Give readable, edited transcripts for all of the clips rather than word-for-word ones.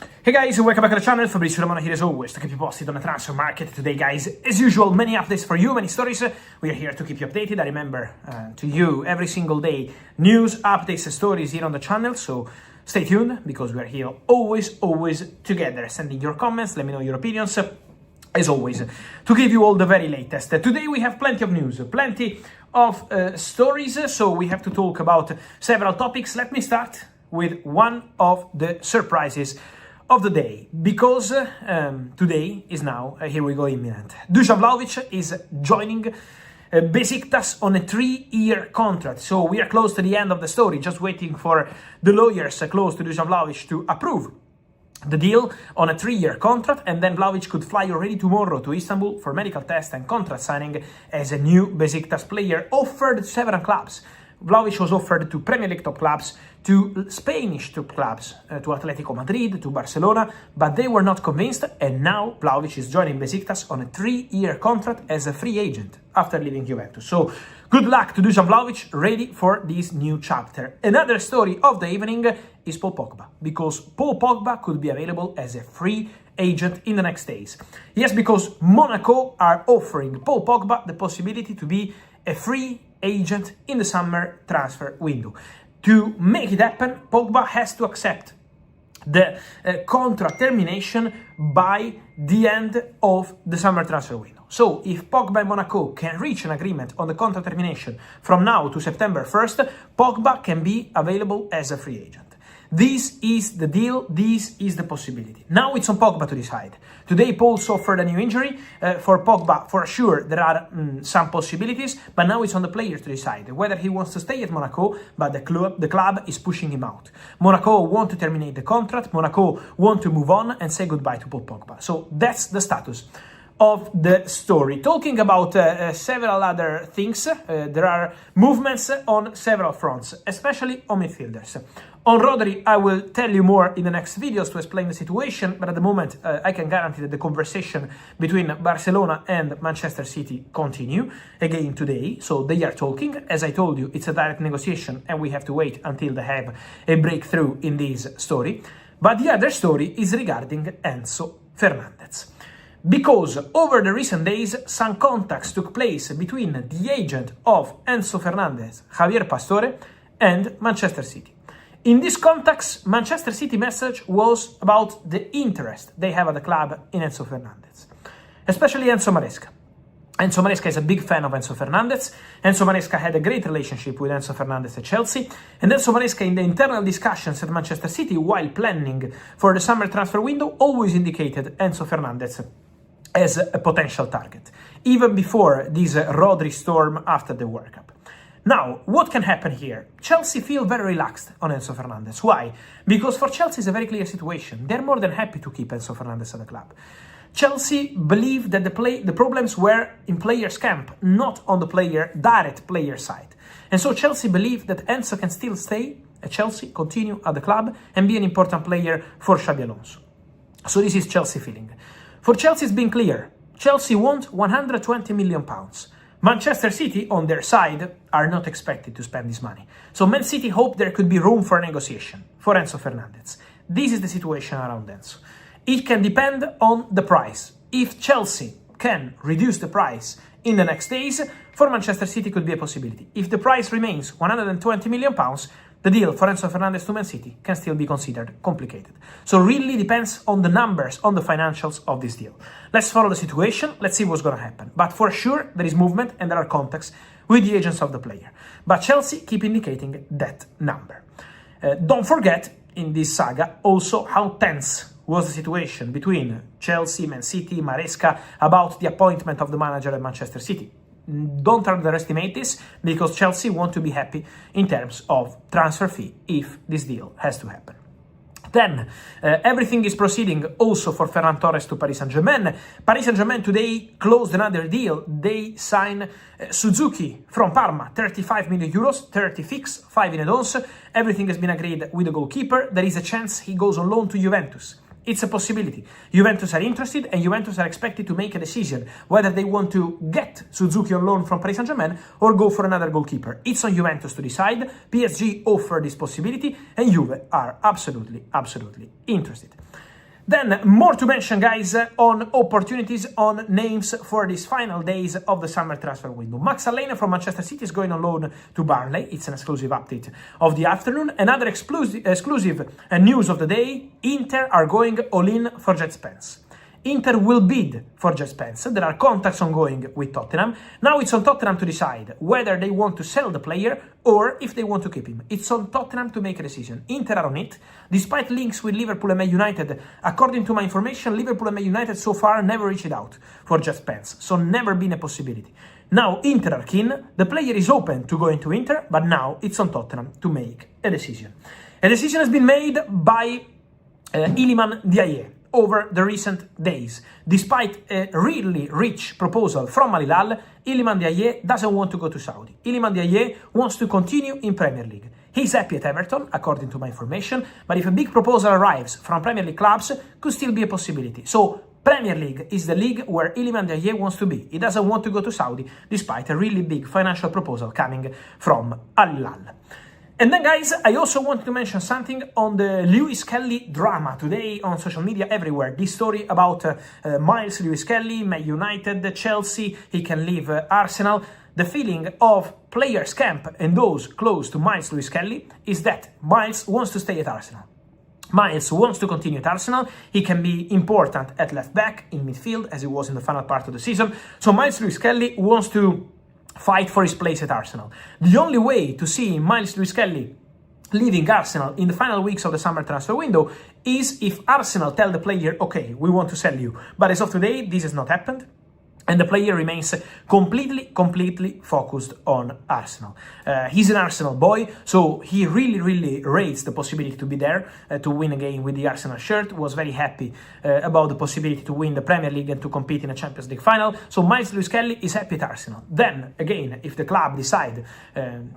Hey guys, welcome back to the channel. Fabrizio Romano here as always to keep you posted on the transfer market. Today guys, as usual, many updates for you, many stories. We are here to keep you updated. I remember to you every single day news, updates and stories here on the channel. So stay tuned because we are here always together. Send in your comments, let me know your opinions. As always, to give you all the very latest. Today we have plenty of news, plenty of stories. So we have to talk about several topics. Let me start with one of the surprises of the day, because today is now, here we go, imminent. Dusan Vlahović is joining Besiktaş on a 3-year contract. So we are close to the end of the story, just waiting for the lawyers close to Dusan Vlahović to approve the deal on a 3-year contract, and then Vlahović could fly already tomorrow to Istanbul for medical test and contract signing as a new Besiktaş player offered to several clubs. Vlahović was offered to Premier League top clubs, to Spanish top clubs, to Atletico Madrid, to Barcelona, but they were not convinced, and now Vlahović is joining Besiktas on a 3-year contract as a free agent after leaving Juventus. So good luck to Dusan Vlahović, ready for this new chapter. Another story of the evening is Paul Pogba, because Paul Pogba could be available as a free agent in the next days. Yes, because Monaco are offering Paul Pogba the possibility to be a free agent in the summer transfer window. To make it happen, Pogba has to accept the contract termination by the end of the summer transfer window. So if Pogba and Monaco can reach an agreement on the contract termination from now to September 1st, Pogba can be available as a free agent. This is the deal, this is the possibility. Now it's on Pogba to decide. Today Paul suffered a new injury. For Pogba, for sure, there are some possibilities, but now it's on the player to decide whether he wants to stay at Monaco, but the club is pushing him out. Monaco want to terminate the contract, Monaco want to move on and say goodbye to Paul Pogba. So that's the status of the story. Talking about several other things, there are movements on several fronts, especially on midfielders. On Rodri, I will tell you more in the next videos to explain the situation, but at the moment I can guarantee that the conversation between Barcelona and Manchester City continue again today, so they are talking. As I told you, it's a direct negotiation and we have to wait until they have a breakthrough in this story. But the other story is regarding Enzo Fernández. Because over the recent days, some contacts took place between the agent of Enzo Fernández, Javier Pastore, and Manchester City. In these contacts, Manchester City message was about the interest they have at the club in Enzo Fernández, especially Enzo Maresca. Enzo Maresca is a big fan of Enzo Fernández. Enzo Maresca had a great relationship with Enzo Fernández at Chelsea, and Enzo Maresca in the internal discussions at Manchester City while planning for the summer transfer window always indicated Enzo Fernández as a potential target, even before this Rodri storm after the World Cup. Now, what can happen here? Chelsea feel very relaxed on Enzo Fernández. Why? Because for Chelsea it's a very clear situation. They're more than happy to keep Enzo Fernández at the club. Chelsea believe that the problems were in players' camp, not on the direct player side. And so Chelsea believe that Enzo can still stay at Chelsea, continue at the club, and be an important player for Xabi Alonso. So this is Chelsea feeling. For Chelsea it's been clear. Chelsea want 120 million pounds. Manchester City, on their side, are not expected to spend this money. So Man City hope there could be room for negotiation for Enzo Fernández. This is the situation around Enzo. It can depend on the price. If Chelsea can reduce the price in the next days, for Manchester City could be a possibility. If the price remains 120 million pounds, the deal for Enzo Fernández to Man City can still be considered complicated. So really depends on the numbers, on the financials of this deal. Let's follow the situation, let's see what's going to happen. But for sure, there is movement and there are contacts with the agents of the player. But Chelsea keep indicating that number. Don't forget, in this saga, also how tense was the situation between Chelsea, Man City, Maresca about the appointment of the manager at Manchester City. Don't underestimate this, because Chelsea want to be happy in terms of transfer fee if this deal has to happen. Then, everything is proceeding also for Ferran Torres to Paris Saint-Germain. Paris Saint-Germain today closed another deal. They sign Suzuki from Parma, 35 million euros, 30 fixed, 5 in add-ons. Everything has been agreed with the goalkeeper. There is a chance he goes on loan to Juventus. It's a possibility. Juventus are interested, and Juventus are expected to make a decision whether they want to get Suzuki on loan from Paris Saint-Germain or go for another goalkeeper. It's on Juventus to decide. PSG offer this possibility, and Juve are absolutely interested. Then, more to mention, guys, on opportunities, on names for these final days of the summer transfer window. Max Allen from Manchester City is going on loan to Burnley. It's an exclusive update of the afternoon. Another exclusive news of the day, Inter are going all in for Jed Spence. Inter will bid for Jed Spence. There are contacts ongoing with Tottenham. Now it's on Tottenham to decide whether they want to sell the player or if they want to keep him. It's on Tottenham to make a decision. Inter are on it. Despite links with Liverpool and Man United, according to my information, Liverpool and Man United so far never reached out for Jed Spence, so never been a possibility. Now Inter are keen. The player is open to going to Inter, but now it's on Tottenham to make a decision. A decision has been made by Iliman Ndiaye over the recent days. Despite a really rich proposal from Al Hilal, Iliman Ndiaye doesn't want to go to Saudi. Iliman Ndiaye wants to continue in Premier League. He's happy at Everton, according to my information, but if a big proposal arrives from Premier League clubs, could still be a possibility. So Premier League is the league where Iliman Ndiaye wants to be. He doesn't want to go to Saudi, despite a really big financial proposal coming from Al Hilal. And then, guys, I also want to mention something on the Lewis-Skelly drama today on social media everywhere. This story about Miles Lewis-Skelly, Man United, Chelsea, he can leave Arsenal. The feeling of players' camp and those close to Miles Lewis-Skelly is that Miles wants to stay at Arsenal. Miles wants to continue at Arsenal. He can be important at left back, in midfield, as he was in the final part of the season. So Miles Lewis-Skelly wants to fight for his place at Arsenal. The only way to see Miles Lewis-Skelly leaving Arsenal in the final weeks of the summer transfer window is if Arsenal tell the player, okay, we want to sell you. But as of today, this has not happened. And the player remains completely focused on Arsenal. He's an Arsenal boy, so he really rates the possibility to be there, to win a game with the Arsenal shirt, was very happy about the possibility to win the Premier League and to compete in a Champions League final. So Miles Lewis-Skelly is happy at Arsenal. Then, again, if the club decide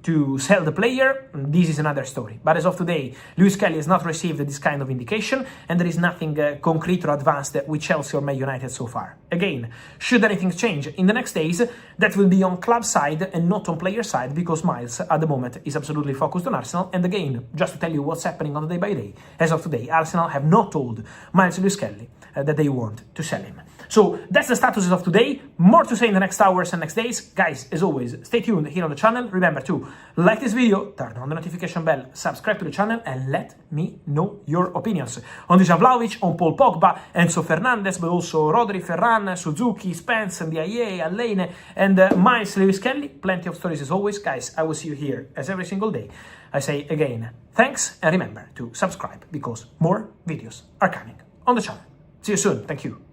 to sell the player, this is another story. But as of today, Lewis-Skelly has not received this kind of indication, and there is nothing concrete or advanced with Chelsea or Man United so far. Again, should anything change in the next days, that will be on club side and not on player side, because Miles at the moment is absolutely focused on Arsenal. And again, just to tell you what's happening on the day by day, as of today, Arsenal have not told Miles Lewis-Skelly that they want to sell him. So that's the status of today. More to say in the next hours and next days. Guys, as always, stay tuned here on the channel. Remember to like this video, turn on the notification bell, subscribe to the channel, and let me know your opinions on Dusan Vlahović, on Pogba, Enzo Fernández, but also Rodri, Ferran, Suzuki, Spence, Ndiaye, Allen, and Miles Lewis-Skelly. Plenty of stories as always. Guys, I will see you here as every single day. I say again, thanks, and remember to subscribe because more videos are coming on the channel. See you soon. Thank you.